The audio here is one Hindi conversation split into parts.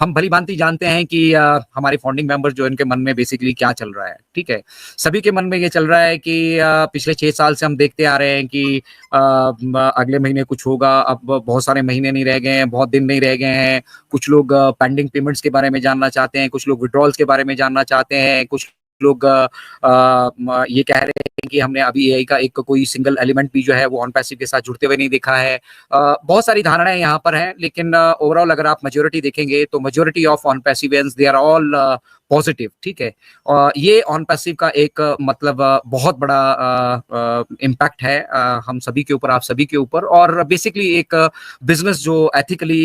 हम भली-भांति जानते हैं कि हमारे फाउंडिंग मेंबर्स जो इनके मन में बेसिकली क्या चल रहा है, ठीक है? सभी के मन में ये चल रहा है कि पिछले 6 साल से हम देखते आ रहे हैं कि अगले महीने कुछ होगा, अब बहुत सारे महीने नहीं रह गए हैं, बहुत दिन नहीं रह गए हैं। कुछ लोग पेंडिंग पेमेंट्स के बारे में जानना चाहते हैं, कुछ लोग विथड्रॉल्स के बारे में जानना चाहते हैं, कुछ लोग ये कह रहे हैं कि हमने अभी एआई का एक कोई सिंगल एलिमेंट भी जो है वो ऑन पैसिव के साथ जुड़ते हुए नहीं देखा है। बहुत सारी धारणाएं यहाँ पर हैं, लेकिन ओवरऑल अगर आप मेजोरिटी देखेंगे तो मेजोरिटी ऑफ ऑन पैसिवियंस दे आर ऑल पॉजिटिव, ठीक है। ये ऑन पैसिव का एक मतलब बहुत बड़ा इम्पैक्ट है हम सभी के ऊपर, आप सभी के ऊपर, और बेसिकली एक बिजनेस जो एथिकली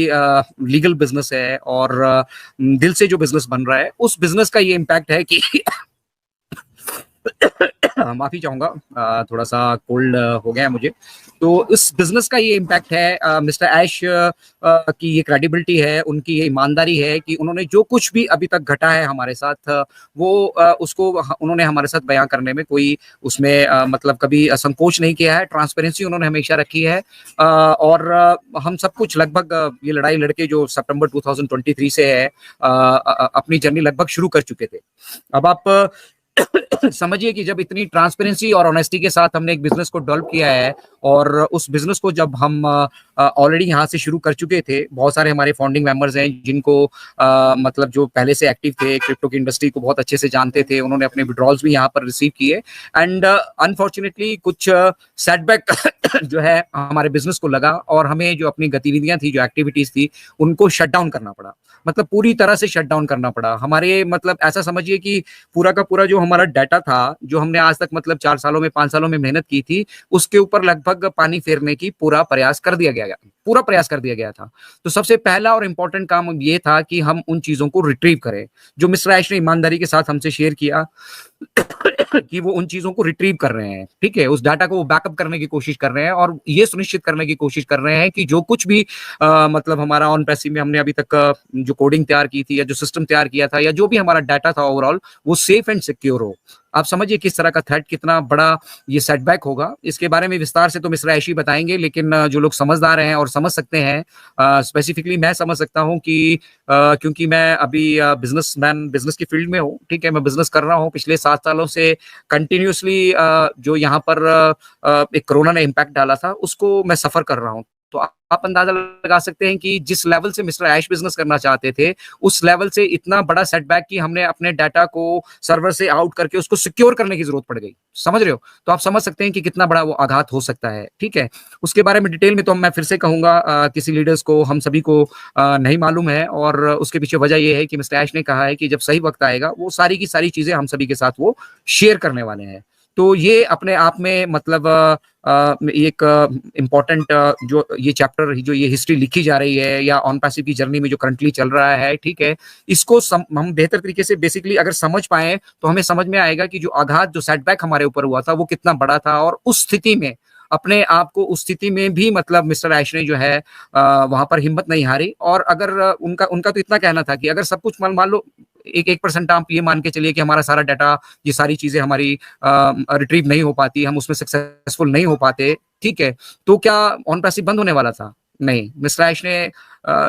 लीगल बिजनेस है और दिल से जो बिजनेस बन रहा है, उस बिजनेस का ये इम्पैक्ट है कि माफी चाहूंगा, थोड़ा सा कोल्ड हो गया है मुझे। तो इस बिजनेस का ये इम्पैक्ट है, मिस्टर ऐश की ये क्रेडिबिलिटी है, उनकी ये ईमानदारी है कि उन्होंने जो कुछ भी अभी तक घटा है हमारे साथ, वो उसको उन्होंने हमारे साथ बयां करने में कोई उसमें मतलब कभी संकोच नहीं किया है। ट्रांसपेरेंसी उन्होंने हमेशा रखी है, और हम सब कुछ लगभग ये लड़ाई लड़के जो सितंबर 2023 से है, अपनी जर्नी लगभग शुरू कर चुके थे। अब आप समझिए कि जब इतनी ट्रांसपेरेंसी और ऑनेस्टी के साथ हमने एक बिजनेस को डेवलप किया है, और उस बिजनेस को जब हम ऑलरेडी यहाँ से शुरू कर चुके थे, बहुत सारे हमारे फाउंडिंग मेंबर्स हैं जिनको मतलब जो पहले से एक्टिव थे, क्रिप्टो की इंडस्ट्री को बहुत अच्छे से जानते थे, उन्होंने अपने विड्रॉल्स भी यहाँ पर रिसीव किए, एंड अनफॉर्चुनेटली कुछ सेटबैक जो है हमारे बिजनेस को लगा, और हमें जो अपनी गतिविधियां थी, जो एक्टिविटीज थी, उनको शट डाउन करना पड़ा। मतलब पूरी तरह से शट डाउन करना पड़ा हमारे, मतलब ऐसा समझिए कि पूरा का पूरा जो हमारा डाटा था, जो हमने आज तक मतलब 4 सालों में 5 सालों में मेहनत की थी, उसके ऊपर लगभग पानी फेरने की पूरा प्रयास कर दिया गया था। तो सबसे पहला और इंपॉर्टेंट काम ये था कि हम उन चीजों को रिट्रीव करें, जो मिस्टर ऐश ने ईमानदारी के साथ हमसे शेयर किया कि वो उन चीजों को रिट्रीव कर रहे हैं, ठीक है। उस डाटा को वो बैकअप करने की कोशिश कर रहे हैं, और ये सुनिश्चित करने की कोशिश कर रहे हैं कि जो कुछ भी मतलब हमारा ऑन पैसिव में हमने अभी तक जो कोडिंग तैयार की थी, या जो सिस्टम तैयार किया था, या जो भी हमारा डाटा था ओवरऑल, वो सेफ एंड सिक्योर हो। आप समझिए किस तरह का थ्रेट, कितना बड़ा ये सेटबैक होगा। इसके बारे में विस्तार से तो मिस्टर ऐशी बताएंगे, लेकिन जो लोग समझदार हैं और समझ सकते हैं, स्पेसिफिकली मैं समझ सकता हूं कि क्योंकि मैं अभी बिजनेस की फील्ड में हूँ, ठीक है। मैं बिजनेस कर रहा हूँ पिछले 7 सालों से कंटिन्यूसली। जो यहाँ पर एक कोरोना ने इम्पैक्ट डाला था, उसको मैं सफर कर रहा हूँ। तो आप अंदाजा लगा सकते हैं कि जिस लेवल से मिस्टर ऐश बिजनेस करना चाहते थे, उस लेवल से इतना बड़ा सेटबैक कि हमने अपने डाटा को सर्वर से आउट करके उसको सिक्योर करने की जरूरत पड़ गई। समझ रहे हो? तो आप समझ सकते हैं कि कितना बड़ा वो आघात हो सकता है, ठीक है। उसके बारे में डिटेल में तो मैं फिर से कहूंगा, किसी लीडर्स को, हम सभी को नहीं मालूम है, और उसके पीछे वजह यह है कि मिस्टर ऐश ने कहा है कि जब सही वक्त आएगा, वो सारी की सारी चीजें हम सभी के साथ वो शेयर करने वाले हैं। तो ये अपने आप में मतलब एक इम्पॉर्टेंट जो ये चैप्टर, जो ये हिस्ट्री लिखी जा रही है, या ऑन पैसिव की जर्नी में जो करंटली चल रहा है, ठीक है, इसको हम बेहतर तरीके से बेसिकली अगर समझ पाए, तो हमें समझ में आएगा कि जो आघात, जो सेटबैक हमारे ऊपर हुआ था, वो कितना बड़ा था। और उस स्थिति में, अपने आप को उस स्थिति में भी मतलब मिस्टर ऐश ने जो है वहां पर हिम्मत नहीं हारी। और अगर उनका तो इतना कहना था कि अगर सब कुछ मान लो 1% आप ये मान के चलिए कि हमारा सारा डाटा, ये सारी चीजें हमारी रिट्रीव नहीं हो पाती, हम उसमें सक्सेसफुल नहीं हो पाते, ठीक है, तो क्या ऑन पैसिव बंद होने वाला था? नहीं। मिस्टर ऐश ने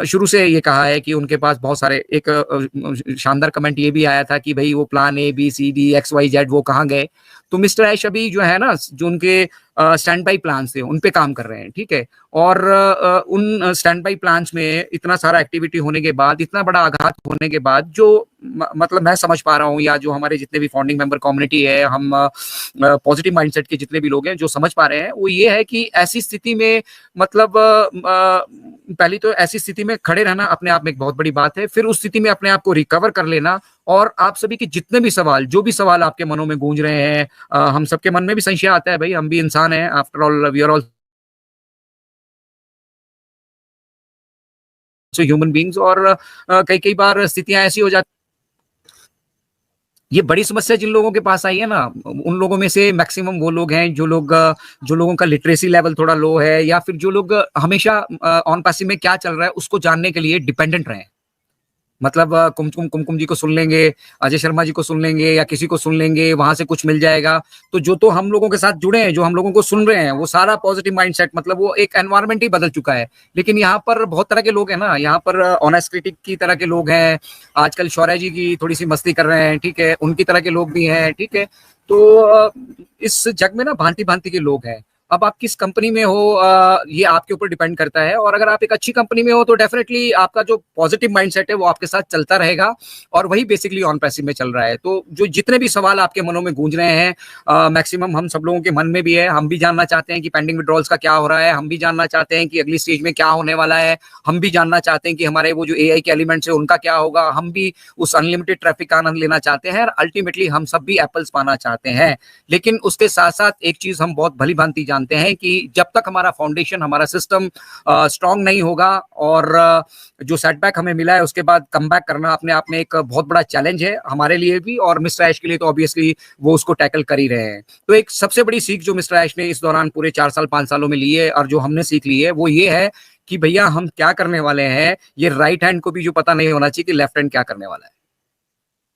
शुरू से ये कहा है कि उनके पास बहुत सारे, एक शानदार कमेंट ये भी आया था कि भाई वो प्लान ABCD XYZ वो कहाँ गए। तो मिस्टर ऐश अभी जो है ना, जो उनके स्टैंड बाई प्लान थे, उन पे काम कर रहे हैं, ठीक है। और उन स्टैंड बाई प्लान में इतना सारा एक्टिविटी होने के बाद, इतना बड़ा आघात होने के बाद, जो मतलब मैं समझ पा रहा हूँ, या जो हमारे जितने भी फाउंडिंग मेंबर कम्युनिटी है, हम पॉजिटिव माइंडसेट के जितने भी लोग हैं जो समझ पा रहे हैं, वो ये है कि ऐसी स्थिति में मतलब पहली तो ऐसी स्थिति में खड़े रहना अपने आप में एक बहुत बड़ी बात है। फिर उस स्थिति में अपने आप को रिकवर कर लेना, और आप सभी के जितने भी सवाल, जो भी सवाल आपके मनों में गूंज रहे हैं, हम सबके मन में भी संशय आता है, भाई हम भी इंसान हैं, after all we are all human beings. और कई कई बार स्थितियां ऐसी हो जाती, ये बड़ी समस्या जिन लोगों के पास आई है ना, उन लोगों में से मैक्सिमम वो लोग हैं जो लोगों का लिटरेसी लेवल थोड़ा लो है, या फिर जो लोग हमेशा ऑन पैसिव में क्या चल रहा है उसको जानने के लिए डिपेंडेंट रहे हैं। मतलब कुमकुम कुमकुम जी को सुन लेंगे, अजय शर्मा जी को सुन लेंगे या किसी को सुन लेंगे, वहां से कुछ मिल जाएगा। तो जो तो हम लोगों के साथ जुड़े हैं, जो हम लोगों को सुन रहे हैं, वो सारा पॉजिटिव माइंडसेट, मतलब वो एक एनवायरनमेंट ही बदल चुका है। लेकिन यहाँ पर बहुत तरह के लोग हैं ना, यहाँ पर ऑनेस्ट क्रिटिक की तरह के लोग हैं, आजकल शौर्य जी की थोड़ी सी मस्ती कर रहे हैं, ठीक है, उनकी तरह के लोग भी हैं, ठीक है। तो इस जग में ना भांति भांति के लोग हैं। अब आप किस कंपनी में हो, ये आपके ऊपर डिपेंड करता है। और अगर आप एक अच्छी कंपनी में हो तो डेफिनेटली आपका जो पॉजिटिव माइंडसेट है वो आपके साथ चलता रहेगा, और वही बेसिकली ऑन पैसिव में चल रहा है। तो जो जितने भी सवाल आपके मनों में गूंज रहे हैं, मैक्सिमम हम सब लोगों के मन में भी है, हम भी जानना चाहते हैं कि पेंडिंग विड्रॉल्स का क्या हो रहा है, हम भी जानना चाहते हैं कि अगली स्टेज में क्या होने वाला है, हम भी जानना चाहते हैं कि हमारे वो जो एआई के एलिमेंट्स है उनका क्या होगा, हम भी उस अनलिमिटेड ट्रैफिक का आनंद लेना चाहते हैं, और अल्टीमेटली हम सब भी एप्पल्स पाना चाहते हैं। लेकिन उसके साथ साथ एक चीज हम बहुत भली भांति जानते हैं कि जब तक हमारा फाउंडेशन, हमारा सिस्टम स्ट्रांग नहीं होगा, और जो सेटबैक हमें मिला है उसके बाद कम बैक करना अपने आप में एक बहुत बड़ा चैलेंज है हमारे लिए भी, और मिस्टर ऐश के लिए तो ऑब्वियसली वो उसको टैकल कर ही रहे हैं। तो एक सबसे बड़ी सीख जो मिस्टर ऐश ने इस दौरान पूरे 4 साल 5 सालों में ली है, और जो हमने सीख ली है, वो ये है कि भैया हम क्या करने वाले हैं, ये राइट हैंड को भी जो पता नहीं होना चाहिए कि लेफ्ट हैंड क्या करने वाला है।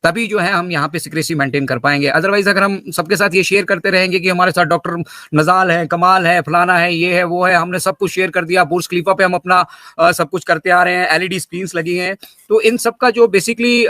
तभी जो है हम यहाँ पे सिक्रेसी मेंटेन कर पाएंगे। अदरवाइज अगर हम सबके साथ ये शेयर करते रहेंगे कि हमारे साथ डॉक्टर नजाल है, कमाल है, फलाना है, ये है, वो है, हमने सब कुछ शेयर कर दिया, बुर्ज खलीफा पे हम अपना सब कुछ करते आ रहे हैं, एलईडी स्क्रीन्स लगी हैं, तो इन सब का जो बेसिकली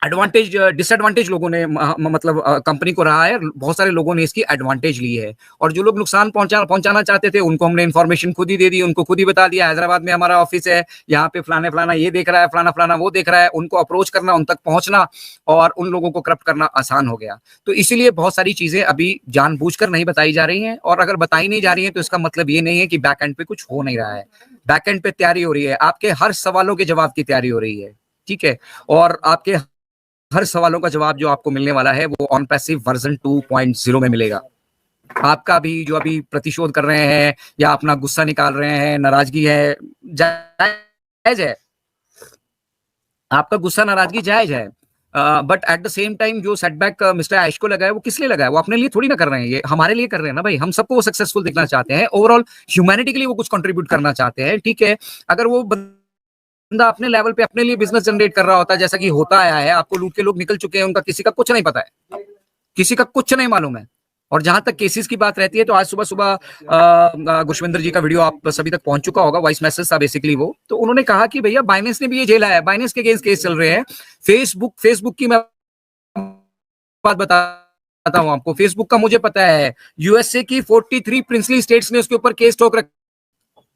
एडवांटेज डिसएडवांटेज लोगों ने मतलब कंपनी को रहा है, बहुत सारे लोगों ने इसकी एडवांटेज ली है। और जो लोग नुकसान पहुंचाना चाहते थे उनको हमने इन्फॉर्मेशन खुद ही दे दी, उनको खुद ही बता दिया, हैदराबाद में हमारा ऑफिस है, यहाँ पे फलाना फलाना ये देख रहा है, फलाना फलाना वो देख रहा है, उनको अप्रोच करना, उन तक पहुंचना और उन लोगों को करप्ट करना आसान हो गया। तो इसीलिए बहुत सारी चीजें अभी जानबूझकर नहीं बताई जा रही हैं, और अगर बताई नहीं जा रही है तो इसका मतलब ये नहीं है कि बैक एंड पे कुछ हो नहीं रहा है। बैक एंड पे तैयारी हो रही है, आपके हर सवालों के जवाब की तैयारी हो रही है, ठीक है। और आपके हर सवालों का जवाब जो आपको मिलने वाला है वो ऑन पैसिव वर्जन 2.0 में मिलेगा। आपका भी जो अभी प्रतिशोध कर रहे हैं या अपना गुस्सा निकाल रहे हैं, नाराजगी है, जायज है, आपका गुस्सा नाराजगी जायज है, but at the same time जो सेटबैक मिस्टर ऐश को लगा है वो किस लिए लगा है, वो अपने लिए थोड़ी ना कर रहे हैं, ये हमारे लिए कर रहे हैं ना भाई। हम सबको वो सक्सेसफुल देखना चाहते हैं, ओवरऑल ह्यूमैनिटी के लिए वो कुछ कंट्रीब्यूट करना चाहते हैं, ठीक है। अगर वो बंदा अपने लेवल पे अपने लिए बिजनेस जनरेट कर रहा होता है, जैसा कि होता आया है, आपको लूट के लोग निकल चुके हैं, उनका किसी का कुछ नहीं पता है, किसी का कुछ नहीं मालूम है। और जहां तक केसेस की बात रहती है, तो आज सुबह सुबह गुशविंदर जी का वीडियो आप सभी तक पहुंच चुका होगा, वॉइस मैसेज था बेसिकली वो। तो उन्होंने कहा कि भैया बाइनेंस ने भी ये झेला है, बाइनेंस के अगेंस्ट केस चल रहे हैं। फेसबुक की मैं बात बताता हूं आपको, फेसबुक का मुझे पता है, यूएसए की 43 प्रिंसली स्टेट्स ने उसके ऊपर केस ठोक रखा।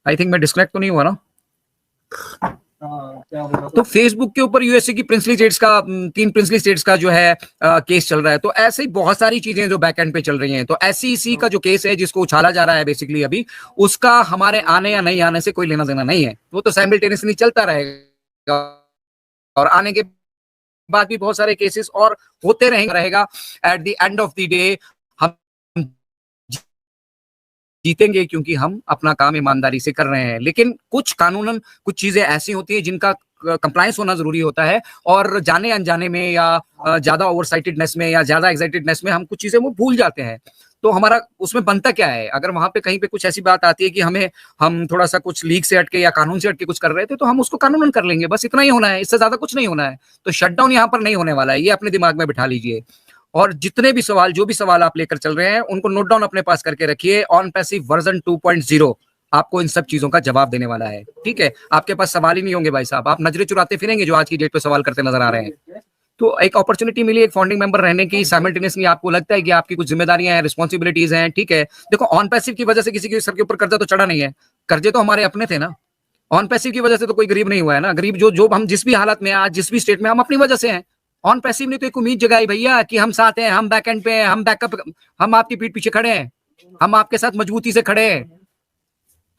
आई थिंक मैं डिस्कनेक्ट तो नहीं हुआ ना। तो फेसबुक के ऊपर यूएसए की प्रिंसली स्टेट्स का 3 प्रिंसली स्टेट्स का जो है केस चल रहा है। तो ऐसे ही बहुत सारी चीजें जो बैक एंड पे चल रही हैं। तो एसईसी का जो केस है जिसको उछाला जा रहा है बेसिकली अभी, उसका हमारे आने या नहीं आने से कोई लेना देना नहीं है, वो तो साइमल्टेनियसली चलता रहेगा, और आने के बाद भी बहुत सारे केसेस और होते रहेगा। At the end of the day हम जीतेंगे, क्योंकि हम अपना काम ईमानदारी से कर रहे हैं। लेकिन कुछ कानूनन कुछ चीजें ऐसी होती है जिनका कंप्लायंस होना जरूरी होता है, और जाने अनजाने में या ज्यादा ओवरसाइटेडनेस में या ज्यादा एक्साइटेडनेस में हम कुछ चीजें वो भूल जाते हैं। तो हमारा उसमें बनता क्या है, अगर वहां पे कहीं पे कुछ ऐसी बात आती है कि हम थोड़ा सा कुछ लीग से हटके या कानून से हटके कुछ कर रहे थे, तो हम उसको कानूनन कर लेंगे, बस इतना ही होना है, इससे ज्यादा कुछ नहीं होना है। तो शटडाउन यहाँ पर नहीं होने वाला है, ये अपने दिमाग में बिठा लीजिए। और जितने भी सवाल, जो भी सवाल आप लेकर चल रहे हैं, उनको नोट डाउन अपने पास करके रखिए। ऑन पैसिव वर्जन 2.0 आपको इन सब चीजों का जवाब देने वाला है, ठीक है। आपके पास सवाल ही नहीं होंगे भाई साहब, आप नजरें चुराते फिरेंगे जो आज की डेट पे सवाल करते नजर आ रहे हैं। तो एक अपॉर्चुनिटी मिली एक फाउंडिंग मेंबर रहने की, साइमल्टेनियसली आपको लगता है कि आपकी कुछ जिम्मेदारियां हैं, रिस्पॉन्सिबिलिटीज हैं, ठीक है। देखो, ऑन पैसिव की वजह से किसी के सर के ऊपर कर्जा तो चढ़ा नहीं है, कर्जे तो हमारे अपने थे ना। ऑन पैसिव की वजह से तो कोई गरीब नहीं हुआ है ना। गरीब जो जो हम जिस भी हालत में आज जिस भी स्टेट में, हम अपनी वजह से हैं। ऑन पैसिव ने तो एक उम्मीद जगाई भैया कि हम साथ हैं, हम बैक एंड पे हैं, हम बैकअप, हम आपकी पीठ पीछे खड़े हैं, हम आपके साथ मजबूती से खड़े हैं,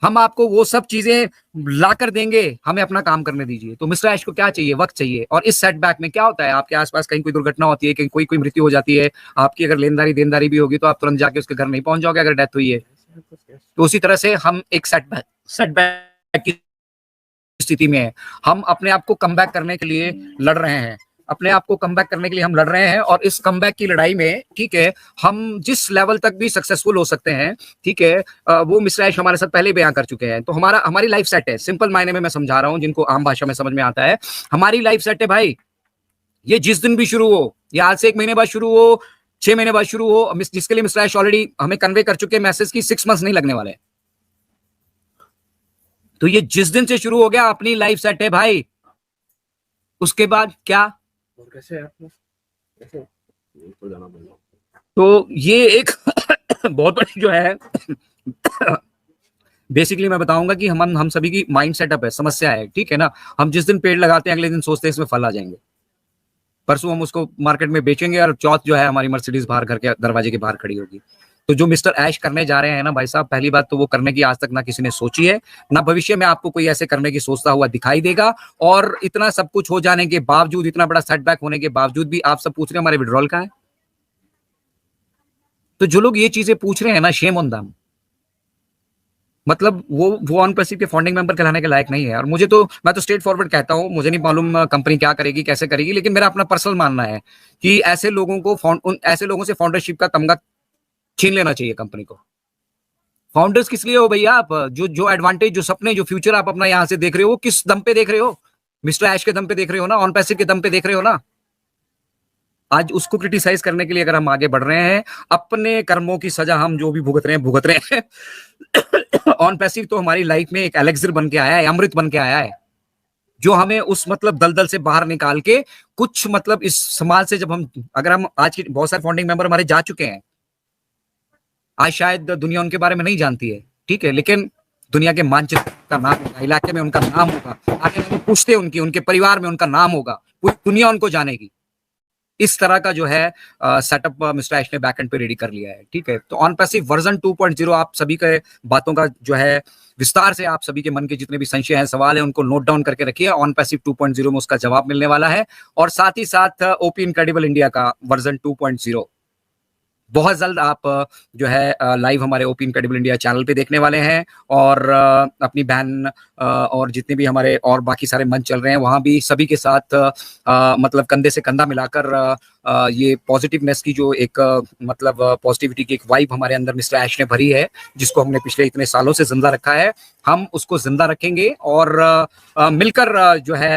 हम आपको वो सब चीजें ला कर देंगे, हमें अपना काम करने दीजिए। तो मिस्टर ऐश को क्या चाहिए? वक्त चाहिए। और इस सेटबैक में क्या होता है, आपके आसपास कहीं कोई दुर्घटना होती है, कहीं कोई मृत्यु हो जाती है, आपकी अगर लेनदारी देनदारी भी होगी तो आप तुरंत जाके उसके घर नहीं पहुंच जाओगे अगर डेथ हुई है। तो उसी तरह से हम एक सेटबैक की स्थिति में है, हम अपने आप को कम बैक करने के लिए लड़ रहे हैं। अपने आप को कमबैक करने के लिए हम लड़ रहे हैं, और इस कमबैक की लड़ाई में, ठीक है, हम जिस लेवल तक भी सक्सेसफुल हो सकते हैं, ठीक है, वो मिस्टर ऐश हमारे साथ पहले बयां कर चुके हैं। तो हमारी लाइफ सेट है, सिंपल मायने में मैं समझा रहा हूं, जिनको आम भाषा में समझ में आता है, हमारी लाइफ सेट है भाई। ये जिस दिन भी शुरू हो, या आज से 1 महीने बाद शुरू हो, 6 महीने बाद शुरू हो, जिसके लिए मिस्टर ऐश ऑलरेडी हमें कन्वे कर चुके हैं मैसेज की 6 मंथ्स नहीं लगने वाले। तो ये जिस दिन से शुरू हो गया, अपनी लाइफ सेट है भाई। उसके बाद क्या? और कैसे कैसे तो जाना पड़ेगा। तो ये एक बहुत बड़ी जो है बेसिकली मैं बताऊंगा कि हम सभी की माइंड सेटअप है, समस्या है, ठीक है ना। हम जिस दिन पेड़ लगाते हैं, अगले दिन सोचते हैं इसमें फल आ जाएंगे, परसों हम उसको मार्केट में बेचेंगे, और चौथ जो है हमारी मर्सिडीज बाहर घर के दरवाजे के बाहर खड़ी होगी। तो जो मिस्टर ऐश करने जा रहे हैं ना भाई साहब, पहली बात तो वो करने की आज तक ना किसी ने सोची है, ना भविष्य में आपको कोई ऐसे करने की सोचता हुआ दिखाई देगा। और इतना सब कुछ हो जाने के बावजूद, इतना बड़ा सेटबैक होने के बावजूद भी आप सब पूछ रहे हैं हमारे विड्रॉल कहाँ है। तो जो लोग ये चीजें पूछ रहे हैं ना, शेम ऑन देम। मतलब वो ऑन पैसिव के फाउंडिंग मेंबर कहलाने के लायक नहीं है। और मैं तो स्ट्रेट फॉरवर्ड कहता हूं, मुझे नहीं मालूम कंपनी क्या करेगी, कैसे करेगी, लेकिन मेरा अपना पर्सनल मानना है कि ऐसे लोगों से फाउंडरशिप का तमगा छीन लेना चाहिए कंपनी को। फाउंडर्स किस लिए हो भैया आप? जो एडवांटेज, जो सपने, जो फ्यूचर आप अपना यहां से देख रहे हो, किस दम पे देख रहे हो? मिस्टर ऐश के दम पे देख रहे हो ना, ऑन पैसिव के दम पे देख रहे हो ना। आज उसको क्रिटिसाइज करने के लिए अगर हम आगे बढ़ रहे हैं, अपने कर्मों की सजा हम जो भी भुगत रहे हैं ऑन पैसिव तो हमारी लाइफ में एक एलेक्सिर बन के आया है, अमृत बन के आया है, जो हमें उस मतलब दलदल से बाहर निकाल के कुछ मतलब इस समाज से, जब अगर हम आज की बहुत सारे फाउंडिंग मेंबर हमारे जा चुके हैं, आज शायद दुनिया उनके बारे में नहीं जानती है, ठीक है, लेकिन दुनिया के मानचित्र का नाम होगा, इलाके में उनका नाम होगा, आगे पूछते उनके परिवार में उनका नाम होगा, पूरी दुनिया उनको जानेगी। इस तरह का जो है सेटअप मिस्टर ऐश ने बैकएंड पे रेडी कर लिया है, ठीक है। तो ऑन पैसिव वर्जन 2.0 आप सभी के बातों का जो है विस्तार से, आप सभी के मन के जितने भी संशय हैं, सवाल हैं, उनको नोट डाउन करके रखिए। ऑन पैसिव 2.0 में उसका जवाब मिलने वाला है। और साथ ही साथ ओपी इनक्रेडिबल इंडिया का वर्जन 2.0 बहुत जल्द आप जो है लाइव हमारे ओपी इनक्रेडिबल इंडिया चैनल पे देखने वाले हैं। और अपनी बहन और जितने भी हमारे और बाकी सारे मंच चल रहे हैं, वहां भी सभी के साथ मतलब कंधे से कंधा मिलाकर ये पॉजिटिवनेस की जो एक मतलब पॉजिटिविटी की एक वाइब हमारे अंदर मिस्टर ऐश ने भरी है, जिसको हमने पिछले इतने सालों से जिंदा रखा है, हम उसको जिंदा रखेंगे। और मिलकर जो है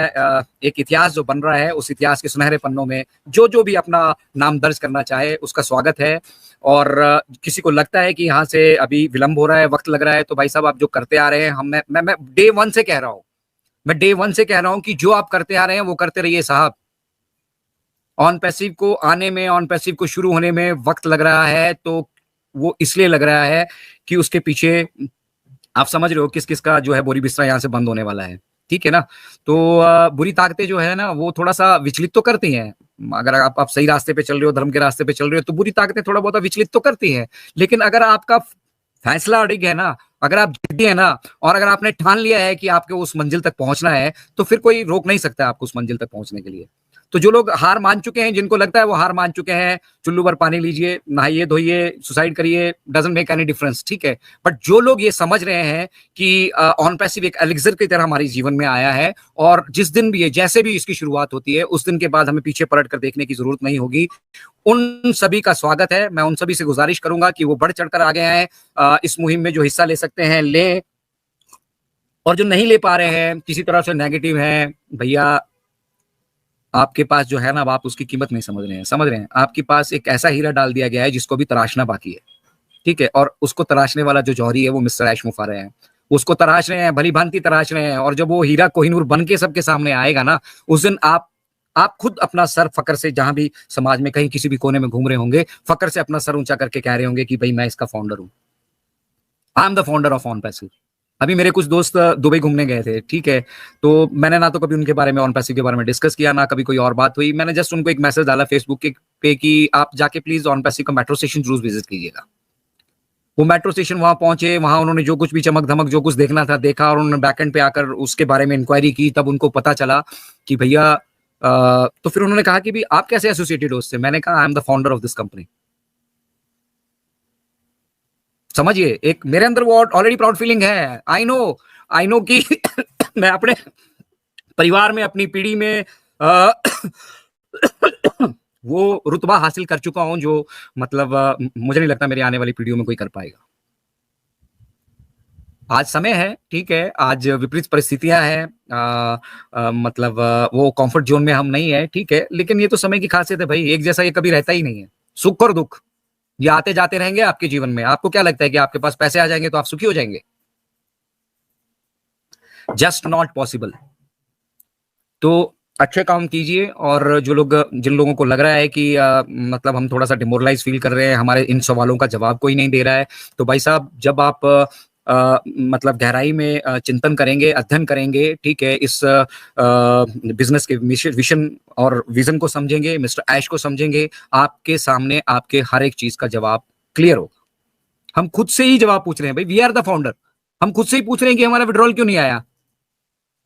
एक इतिहास जो बन रहा है, उस इतिहास के सुनहरे पन्नों में जो भी अपना नाम दर्ज करना चाहे, उसका स्वागत है। और किसी को लगता है कि यहाँ से अभी विलंब हो रहा है, वक्त लग रहा है, तो भाई साहब आप जो करते आ रहे हैं, मैं डे वन से कह रहा हूँ, कि जो आप करते आ रहे हैं वो करते रहिए साहब। ऑन पैसिव को आने में, ऑन पैसिव को शुरू होने में वक्त लग रहा है, तो वो इसलिए लग रहा है कि उसके पीछे आप समझ रहे हो किस किस का जो है बोरी बिस्तरा यहाँ से बंद होने वाला है, ठीक है ना। तो बुरी ताकतें जो है ना, वो थोड़ा सा विचलित तो करती हैं। अगर आप सही रास्ते पे चल रहे हो, धर्म के रास्ते पे चल रहे हो, तो बुरी ताकतें थोड़ा बहुत विचलित तो करती हैं। लेकिन अगर आपका फैसला अड़िग है ना, अगर आप जिद्दी है ना, और अगर आपने ठान लिया है कि आपको उस मंजिल तक पहुंचना है, तो फिर कोई रोक नहीं सकता आपको उस मंजिल तक पहुंचने के लिए। तो जो लोग हार मान चुके हैं, जिनको लगता है वो हार मान चुके हैं, चुल्लू भर पानी लीजिए, नहाइए धोइए, सुसाइड करिए, डजंट मेक एनी डिफरेंस, ठीक है। बट जो लोग ये समझ रहे हैं कि ऑन पैसिव एक एलिक्सर की तरह हमारे जीवन में आया है, और जिस दिन भी जैसे भी इसकी शुरुआत होती है, उस दिन के बाद हमें पीछे पलट कर देखने की जरूरत नहीं होगी, उन सभी का स्वागत है। मैं उन सभी से गुजारिश करूंगा कि वो बढ़ चढ़कर आगे आए, इस मुहिम में जो हिस्सा ले सकते हैं लें, और जो नहीं ले पा रहे हैं, किसी तरह से नेगेटिव हैं, भैया आपके पास जो है ना, आप उसकी कीमत नहीं समझ रहे हैं। आपके पास एक ऐसा हीरा डाल दिया गया है जिसको भी तराशना बाकी है, ठीक है। और उसको तराशने वाला जो जौहरी है, वो मिस्टर ऐश मुफारह है। उसको तराश रहे हैं, भली भांति तराश रहे हैं, और जब वो हीरा कोहिनूर बन के सबके सामने आएगा ना, उस दिन आप खुद अपना सर फकर से, जहां भी समाज में कहीं किसी भी कोने में घूम रहे होंगे, फकर से अपना सर ऊंचा करके कह रहे होंगे कि भाई मैं इसका फाउंडर हूं, I am the founder of on passive. अभी मेरे कुछ दोस्त दुबई घूमने गए थे, ठीक है, तो मैंने ना तो कभी उनके बारे में, ऑन पैसिव के बारे में डिस्कस किया, ना कभी कोई और बात हुई। मैंने जस्ट उनको एक मैसेज डाला फेसबुक पे कि आप जाके प्लीज ऑन पैसिव का मेट्रो स्टेशन जरूर विजिट कीजिएगा। वो मेट्रो स्टेशन वहां पहुंचे, वहां उन्होंने जो कुछ भी चमक धमक जो कुछ देखना था देखा, और उन्होंने बैकएंड पे आकर उसके बारे में इंक्वायरी की। तब उनको पता चला कि भैया तो फिर उन्होंने कहा कि भी आप कैसे एसोसिएटेड हो उससे। मैंने कहा I am the founder of this company. समझिए, एक मेरे अंदर वो ऑलरेडी प्राउड फीलिंग है। आई नो कि मैं अपने परिवार में, अपनी पीढ़ी में वो रुतबा हासिल कर चुका हूं जो मतलब मुझे नहीं लगता मेरी आने वाली पीढ़ियों में कोई कर पाएगा। आज समय है, ठीक है, आज विपरीत परिस्थितियां हैं, मतलब वो कंफर्ट जोन में हम नहीं है, ठीक है, लेकिन ये तो समय की खासियत है भाई, एक जैसा ये कभी रहता ही नहीं है। सुख और दुख ये आते जाते रहेंगे आपके जीवन में। आपको क्या लगता है कि आपके पास पैसे आ जाएंगे तो आप सुखी हो जाएंगे? Just not possible. तो अच्छे काम कीजिए, और जो लोग, जिन लोगों को लग रहा है कि मतलब हम थोड़ा सा डिमोरलाइज फील कर रहे हैं, हमारे इन सवालों का जवाब कोई नहीं दे रहा है, तो भाई साहब जब आप मतलब गहराई में चिंतन करेंगे, अध्ययन करेंगे, ठीक है, इस बिजनेस के विशन और विजन को समझेंगे, मिस्टर ऐश को समझेंगे, आपके सामने आपके हर एक चीज का जवाब क्लियर होगा। हम खुद से ही जवाब पूछ रहे हैं भाई, वी आर द फाउंडर। हम खुद से ही पूछ रहे हैं कि हमारा विड्रॉल क्यों नहीं आया।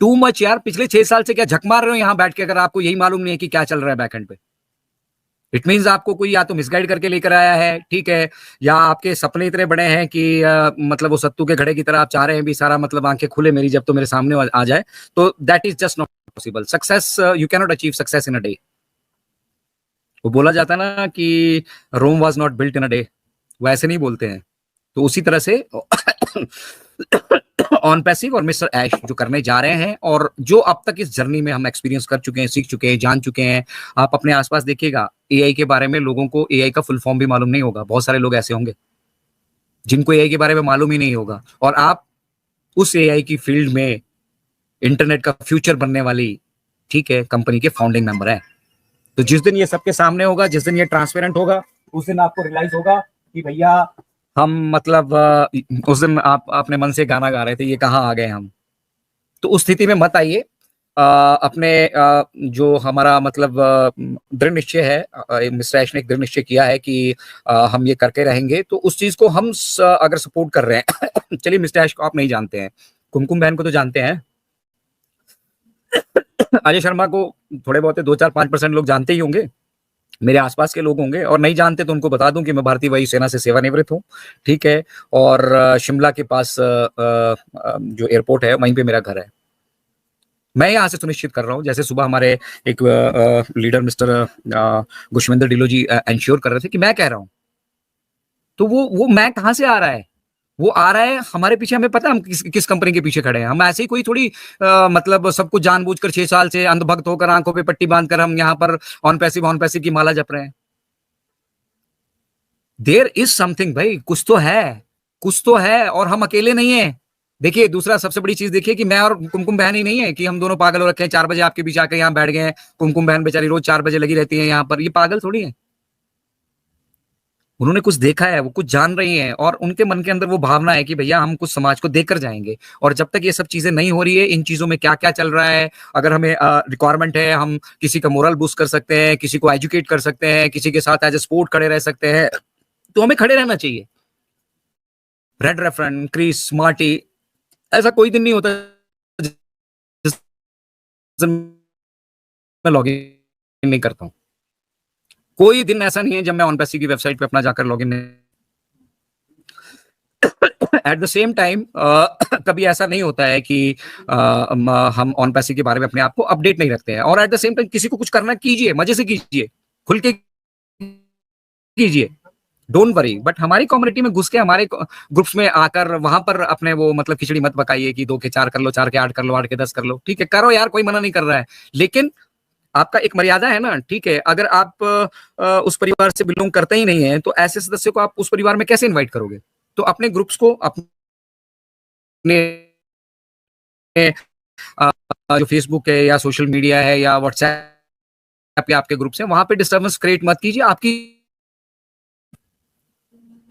टू मच यार, पिछले 6 साल से क्या झक मार रहे हो यहां बैठ के, अगर आपको यही मालूम नहीं है कि क्या चल रहा है बैकएंड पे। इट मीन्स आपको कोई या तो मिसगाइड करके लेकर आया है, ठीक है, या आपके सपने इतने बड़े हैं कि मतलब वो सत्तू के घड़े की तरह आप चाह रहे हैं भी सारा मतलब आंखें खुले मेरी जब तो मेरे सामने आ जाए। तो that is just not possible. Success, you cannot achieve success in a day. वो बोला जाता है ना कि Rome was not built in a day, वो ऐसे नहीं बोलते हैं। तो उसी तरह से ऑन पैसिव और मिस्टर ऐश जो करने जा रहे हैं, और जो अब तक इस जर्नी में हम एक्सपीरियंस कर चुके हैं, सीख चुके हैं, जान चुके हैं। आप अपने आसपास देखिएगा, एआई के बारे में लोगों को एआई का फुल फॉर्म भी मालूम नहीं होगा। बहुत सारे लोग ऐसे होंगे जिनको एआई के बारे में मालूम ही नहीं होगा, और आप उस एआई की फील्ड में इंटरनेट का फ्यूचर बनने वाली, ठीक है, कंपनी के फाउंडिंग मेंबर है। तो जिस दिन ये सबके सामने होगा, जिस दिन ये ट्रांसपेरेंट होगा, उस दिन आपको रियलाइज होगा कि भैया हम मतलब उस दिन आप अपने मन से गाना गा रहे थे, ये कहाँ आ गए हम। तो उस स्थिति में मत आइए। अपने जो हमारा मतलब दृढ़ निश्चय है, मिस्टर ऐश ने एक दृढ़ निश्चय किया है कि हम ये करके रहेंगे, तो उस चीज को हम अगर सपोर्ट कर रहे हैं चलिए, मिस्टर ऐश को आप नहीं जानते हैं, कुमकुम बहन को तो जानते हैं, अजय शर्मा को थोड़े बहुत 2-4-5% लोग जानते ही होंगे, मेरे आसपास के लोग होंगे, और नहीं जानते तो उनको बता दूं कि मैं भारतीय वायुसेना से सेवानिवृत्त हूँ, ठीक है, और शिमला के पास जो एयरपोर्ट है वहीं पे मेरा घर है। मैं यहाँ से सुनिश्चित कर रहा हूँ, जैसे सुबह हमारे एक लीडर मिस्टर गुशविंदर ढिल्लों जी इंश्योर कर रहे थे कि मैं कह रहा हूँ, तो वो मैं कहाँ से आ रहा है, वो आ रहा है हमारे पीछे। हमें पता है हम किस कंपनी के पीछे खड़े हैं। हम ऐसे ही कोई थोड़ी मतलब सब कुछ जानबूझकर 6 साल से अंधभक्त होकर आंखों पे पट्टी बांधकर हम यहाँ पर ऑन पैसिव की माला जप रहे हैं। देयर इज समथिंग भाई, कुछ तो है, कुछ तो है, और हम अकेले नहीं है। देखिए दूसरा सबसे बड़ी चीज देखिए कि मैं और कुमकुम बहन ही नहीं है कि हम दोनों पागल हो रखे हैं, 4 बजे आपके बीच आकर यहाँ बैठ गए हैं। कुमकुम बहन बेचारी रोज 4 बजे लगी रहती है यहाँ पर, ये पागल थोड़ी है। उन्होंने कुछ देखा है, वो कुछ जान रही हैं, और उनके मन के अंदर वो भावना है कि भैया हम कुछ समाज को देकर जाएंगे। और जब तक ये सब चीजें नहीं हो रही है, इन चीजों में क्या क्या चल रहा है, अगर हमें रिक्वायरमेंट है, हम किसी का मोरल बूस्ट कर सकते हैं, किसी को एजुकेट कर सकते हैं, किसी के साथ एज ए सपोर्ट खड़े रह सकते हैं, तो हमें खड़े रहना चाहिए। रेड रेफरन, क्रिस, मार्टी, ऐसा कोई दिन नहीं होता जिस दिन मैं लॉग इन नहीं करता हूं। कोई दिन ऐसा नहीं है जब मैं ऑन पैसी की वेबसाइट पे अपना जाकर लॉग इन नहीं। एट द सेम टाइम कभी ऐसा नहीं होता है कि हम ऑन पैसे के बारे में अपने आप को अपडेट नहीं रखते हैं। और एट द सेम टाइम किसी को कुछ करना कीजिए, मजे से कीजिए, खुल के कीजिए, डोंट वरी। बट हमारी कम्युनिटी में घुस के, हमारे ग्रुप्स में आकर वहां पर अपने वो मतलब खिचड़ी मत पकाइए कि 2 के 4 कर लो, 4 के 8 कर लो, 8 के 10 कर लो। ठीक है, करो यार, कोई मना नहीं कर रहा है, लेकिन आपका एक मर्यादा है ना। ठीक है, अगर आप उस परिवार से बिलोंग करते ही नहीं है, तो ऐसे सदस्य को आप उस परिवार में कैसे इन्वाइट करोगे? तो अपने ग्रुप्स को, अपने जो फेसबुक है या सोशल मीडिया है या व्हाट्सएप या आपके ग्रुप्स हैं, वहां पे डिस्टर्बेंस क्रिएट मत कीजिए। आपकी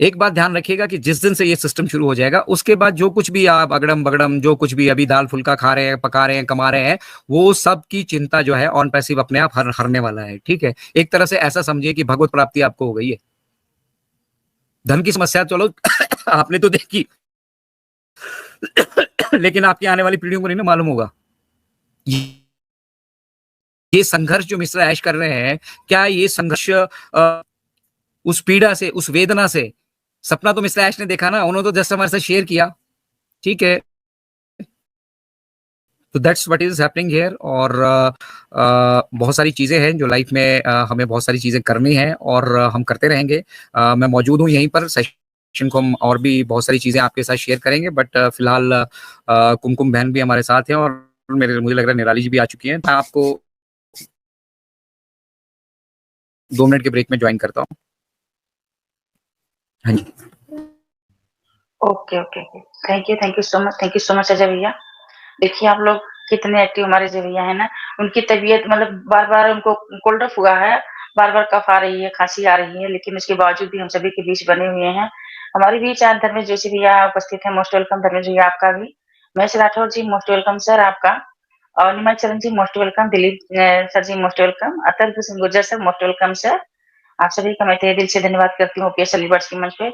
एक बात ध्यान रखिएगा कि जिस दिन से ये सिस्टम शुरू हो जाएगा, उसके बाद जो कुछ भी आप अगड़म बगड़म, जो कुछ भी अभी दाल फुल्का खा रहे हैं, पका रहे हैं, कमा रहे हैं, वो सब की चिंता जो है ऑन पैसिव अपने आप हरने वाला है। ठीक है, एक तरह से ऐसा समझिए कि भगवत प्राप्ति आपको हो गई है। धन की समस्या चलो आपने तो देखी, लेकिन आपकी आने वाली पीढ़ियों को नहीं ना मालूम होगा। ये संघर्ष जो मिश्रा ऐश कर रहे हैं, क्या ये संघर्ष उस पीड़ा से, उस वेदना से, सपना तो मिश्रा ऐश ने देखा ना, उन्होंने तो जस्ट हमारे साथ शेयर किया। ठीक है, तो that's what is happening here. और बहुत सारी चीजें हैं जो लाइफ में हमें बहुत सारी चीजें करनी है और हम करते रहेंगे। मैं मौजूद हूँ यहीं पर, सेशन को हम और भी बहुत सारी चीजें आपके साथ शेयर करेंगे, बट फिलहाल कुमकुम बहन भी हमारे साथ हैं और मुझे लग रहा है निराली जी भी आ चुकी हैं। मैं आपको 2 मिनट के ब्रेक में ज्वाइन करता हूँ। हाँ जी। Okay okay thank you so much Ajay भैया। देखिए आप लोग कितने एक्टिव हमारे अजय भैया है ना। उनकी तबीयत मतलब बार बार उनको कोल्ड ऑफ हुआ है, बार बार कफ आ रही है, खांसी आ रही है, लेकिन उसके बावजूद भी हम सभी के बीच बने हुए हैं। हमारे बीच आज धर्मेश जोशी भैया उपस्थित है। मोस्ट वेलकम धर्मेश भैया आपका भी। Mahesh Rathore ji most welcome sir आपका। और Nimai Charan ji most welcome. Dilip sir ji most welcome. Atark Singh Gurjar sir most welcome sir. आप सभी का मैं तहे दिल से धन्यवाद करती हूँ ओपीएस अलीवर्ड्स के मंच पे।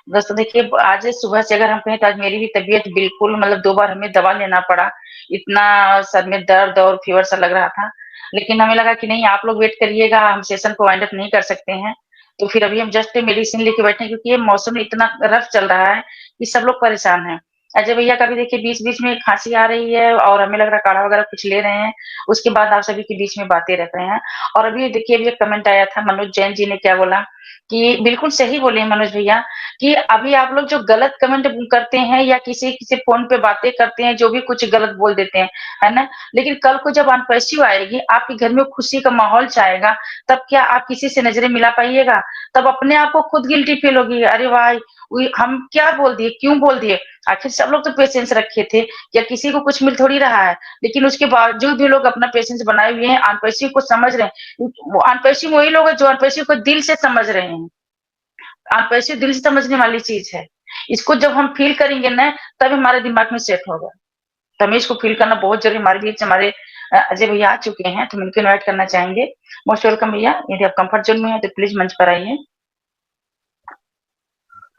दोस्तों देखिए आज सुबह से अगर हम कहें तो आज मेरी भी तबीयत बिल्कुल मतलब 2 बार हमें दवा लेना पड़ा। इतना सर में दर्द और फीवर सा लग रहा था। लेकिन हमें लगा कि नहीं आप लोग वेट करिएगा, हम सेशन को वाइंड अप नहीं कर सकते हैं। तो फिर अभी हम जस्ट मेडिसिन लेके बैठे हैं क्योंकि ये मौसम इतना रफ चल रहा है कि सब लोग परेशान हैं। अजय भैया का भी देखिए बीच-बीच में खांसी आ रही है और हमें लग रहा है काढ़ा वगैरह कुछ ले रहे हैं। उसके बाद आप सभी के बीच में बातें रख रहे हैं। और अभी देखिए अभी एक कमेंट आया था मनोज जैन जी ने क्या बोला कि बिल्कुल सही बोले मनोज भैया कि अभी आप लोग जो गलत कमेंट करते हैं या किसी फ़ोन पे बातें करते हैं, जो भी कुछ गलत बोल देते हैं, है ना? लेकिन कल को जब अनपैसिव आएगी, आपके घर में खुशी का माहौल छाएगा, तब क्या आप किसी से नज़रें मिला पाइएगा? तब अपने आप को खुद गिल्टी फ़ील होगी, अरे वाह! हम क्या बोल दिए, क्यों बोल दिए? आखिर सब लोग तो पेशेंस रखे थे, या किसी को कुछ मिल थोड़ी रहा है। लेकिन उसके बावजूद भी लोग अपना पेशेंस बनाए हुए हैं, अनपैसिव को समझ रहे हैं। वो अनपैसिव वही लोग हैं जो अनपैसिव को दिल से समझ रहे हैं। पैसे दिल से समझने वाली चीज है। इसको जब हम फील करेंगे ना तब हमारे दिमाग में सेट होगा। तो हमें इसको फील करना बहुत जरूरी। हमारे बीच हमारे अजय भैया आ चुके हैं तो उनको इनवाइट करना चाहेंगे। मोस्ट वेलकम भैया। यदि आप कंफर्ट जोन में हैं तो प्लीज मंच पर आइए।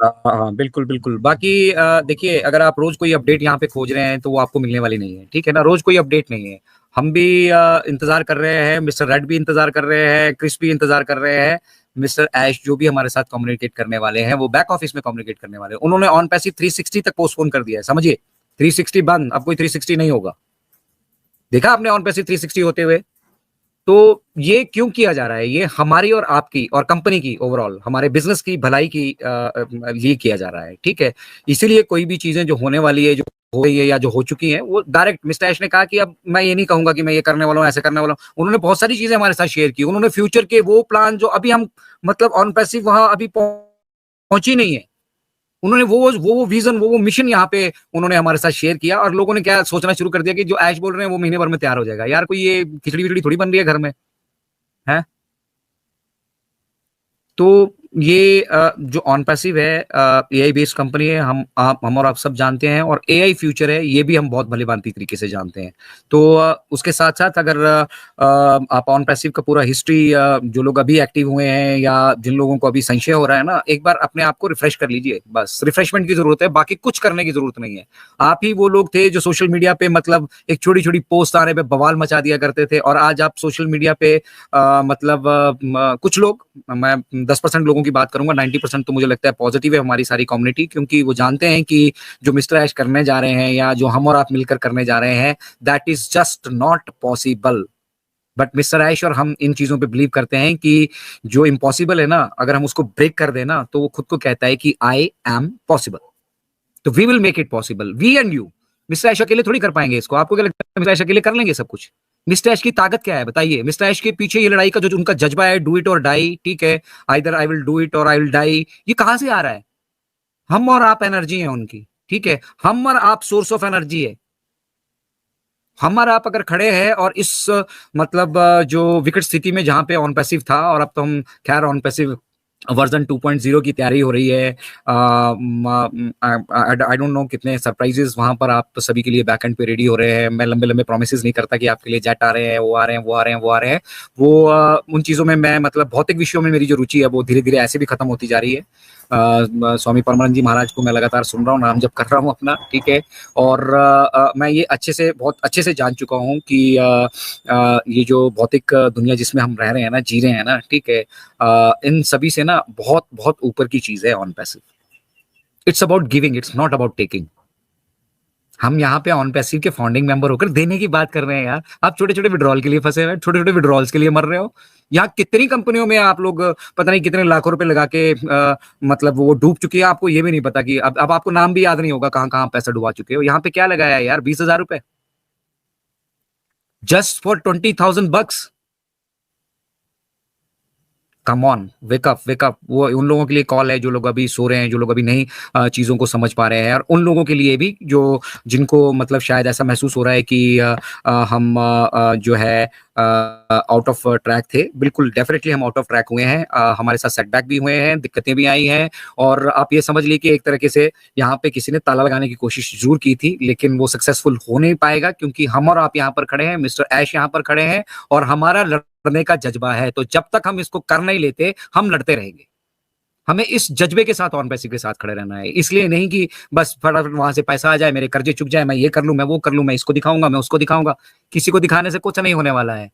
हाँ हाँ, बिल्कुल बिल्कुल। बाकी देखिए, अगर आप रोज कोई अपडेट यहाँ पे खोज रहे हैं तो वो आपको मिलने वाली नहीं है, ठीक है ना। रोज कोई अपडेट नहीं है। हम भी इंतजार कर रहे हैं, मिस्टर रेड भी इंतजार कर रहे हैं, क्रिस भी इंतजार कर रहे हैं, मिस्टर ऐश जो भी हमारे साथ कम्युनिकेट करने वाले हैं, वो बैक ऑफिस में कम्युनिकेट करने वाले हैं। उन्होंने ऑन पैसिव 360 तक पोस्टपोन कर दिया है, समझिए। 360 बंद, अब कोई 360 नहीं होगा। देखा आपने ऑन पैसिव 360 होते हुए? तो ये क्यों किया जा रहा है? ये हमारी और आपकी और कंपनी की ओवरऑल हमारे बिजनेस की भलाई की लिए किया जा रहा है, ठीक है। इसीलिए कोई भी चीजें जो होने वाली है, जो हो गई है या जो हो चुकी हैं, वो डायरेक्ट मिस्टर ऐश ने कहा कि अब मैं ये नहीं कहूंगा कि मैं ये करने वाला हूँ, ऐसे करने वाला हूँ। उन्होंने बहुत सारी चीजें हमारे साथ शेयर की। उन्होंने फ्यूचर के वो प्लान जो अभी हम मतलब ऑन पैसिव वहां अभी पहुंची नहीं है, उन्होंने वो विजन, वो मिशन यहाँ पे उन्होंने हमारे साथ शेयर किया। और लोगों ने क्या सोचना शुरू कर दिया कि जो ऐश बोल रहे हैं वो महीने भर में तैयार हो जाएगा। यार कोई ये खिचड़ी विचड़ी थोड़ी बन रही है घर में, है। तो ये जो ऑन पैसिव है, एआई बेस्ड कंपनी है। हम और आप सब जानते हैं, और एआई फ्यूचर है ये भी हम बहुत भली-भांति तरीके से जानते हैं। तो उसके साथ-साथ अगर आप ऑन पैसिव का पूरा हिस्ट्री, जो लोग अभी एक्टिव हुए हैं या जिन लोगों को अभी संशय हो रहा है ना, एक बार अपने आप को रिफ्रेश कर लीजिए। बस रिफ्रेशमेंट की जरूरत है, बाकी कुछ करने की जरूरत नहीं है। आप ही वो लोग थे जो सोशल मीडिया पे मतलब एक छोटी-छोटी पोस्ट आने पे बवाल मचा दिया करते थे, और आज आप सोशल मीडिया पे मतलब कुछ लोग, मैं 10% लोगों की बात करूंगा, 90% तो मुझे लगता है पॉजिटिव है हमारी सारी कम्युनिटी, क्योंकि वो जानते हैं कि जो मिस्टर ऐश करने जा रहे हैं या जो हम और आप मिलकर करने जा रहे हैं, that is just not possible. But mister Ash और हम इन चीजों पे बिलीव करते हैं कि जो इम्पॉसिबल है ना, अगर हम उसको ब्रेक कर देना तो वो खुद को कहता है कि आई एम पॉसिबल। तो we will make it possible, we and you. Mister Ash अकेले थोड़ी कर पाएंगे इसको। आपको क्या लगता है मिस्टर ऐश अकेले कर लेंगे सब कुछ? मिस्टर ऐश की ताकत क्या है बताइए? मिस्टर ऐश के पीछे ये लड़ाई का जो उनका जज्बा है, डू इट और डाई, ठीक है, either I will do it और आई विल डाई, ये कहां से आ रहा है? हम और आप एनर्जी है उनकी, ठीक है। हम और आप सोर्स ऑफ एनर्जी है। हम और आप अगर खड़े हैं और इस मतलब जो विकट स्थिति में जहां पे ऑन पैसिव था, और अब तो हम खैर ऑन पैसिव वर्जन 2.0 की तैयारी हो रही है। आई डोंट नो कितने सरप्राइजेस वहां पर आप सभी के लिए बैक एंड पे रेडी हो रहे हैं। मैं लंबे लंबे प्रोमिसेस नहीं करता कि आपके लिए जेट आ रहे हैं, वो आ रहे हैं, वो आ रहे हैं, वो आ रहे हैं। वो उन चीजों में मैं मतलब भौतिक विषयों में मेरी जो रुचि है वो धीरे धीरे ऐसे भी खत्म होती जा रही है। स्वामी परमानंद जी महाराज को मैं लगातार सुन रहा हूँ, नाम जप कर रहा हूँ अपना, ठीक है। और मैं ये अच्छे से, बहुत अच्छे से जान चुका हूँ कि ये जो भौतिक दुनिया जिसमें हम रह रहे हैं ना, जी रहे हैं ना, ठीक है, इन सभी से ना बहुत बहुत ऊपर की चीज है on passive. It's about giving, it's not about taking. हम यहाँ पे ऑन पैसिव के फाउंडिंग मेंबर होकर देने की बात कर रहे हैं यार। आप छोटे छोटे विड्रॉल के लिए फंसे हुए हैं, छोटे छोटे विड्रॉल्स के लिए मर रहे हो। यहाँ कितनी कंपनियों में आप लोग पता नहीं कितने लाखों रुपए लगा के मतलब वो डूब चुकी है, आपको ये भी नहीं पता कि अब आपको नाम भी याद नहीं होगा कहाँ कहाँ पैसा डुबा चुके हो। यहाँ पे क्या लगाया है यार, 20,000 रुपए just for $20,000। Come on, wake up wake up. वो उन लोगों के लिए कॉल है जो लोग अभी सो रहे हैं, जो लोग अभी नहीं चीजों को समझ पा रहे हैं, और उन लोगों के लिए भी जो जिनको मतलब शायद ऐसा महसूस हो रहा है कि हम जो है आउट ऑफ ट्रैक थे। बिल्कुल डेफिनेटली हम आउट ऑफ ट्रैक हुए हैं, हमारे साथ सेटबैक भी हुए हैं, दिक्कतें भी आई हैं, और आप ये समझ लीजिए कि एक तरीके से यहाँ पे किसी ने ताला लगाने की कोशिश जरूर की थी, लेकिन वो सक्सेसफुल हो नहीं पाएगा, क्योंकि हम और आप यहाँ पर खड़े हैं, मिस्टर ऐश यहाँ पर खड़े हैं, और हमारा लड़ने का जज्बा है। तो जब तक हम इसको कर नहीं लेते, हम लड़ते रहेंगे। हमें इस जज्बे के साथ ऑन पैसिव के साथ खड़े रहना है, इसलिए नहीं कि बस फटाफट वहां से पैसा आ जाए, मेरे कर्जे चुक जाए, मैं ये कर लूं, मैं वो कर लूं, मैं इसको दिखाऊंगा, मैं उसको दिखाऊंगा। किसी को दिखाने से कुछ नहीं होने वाला है,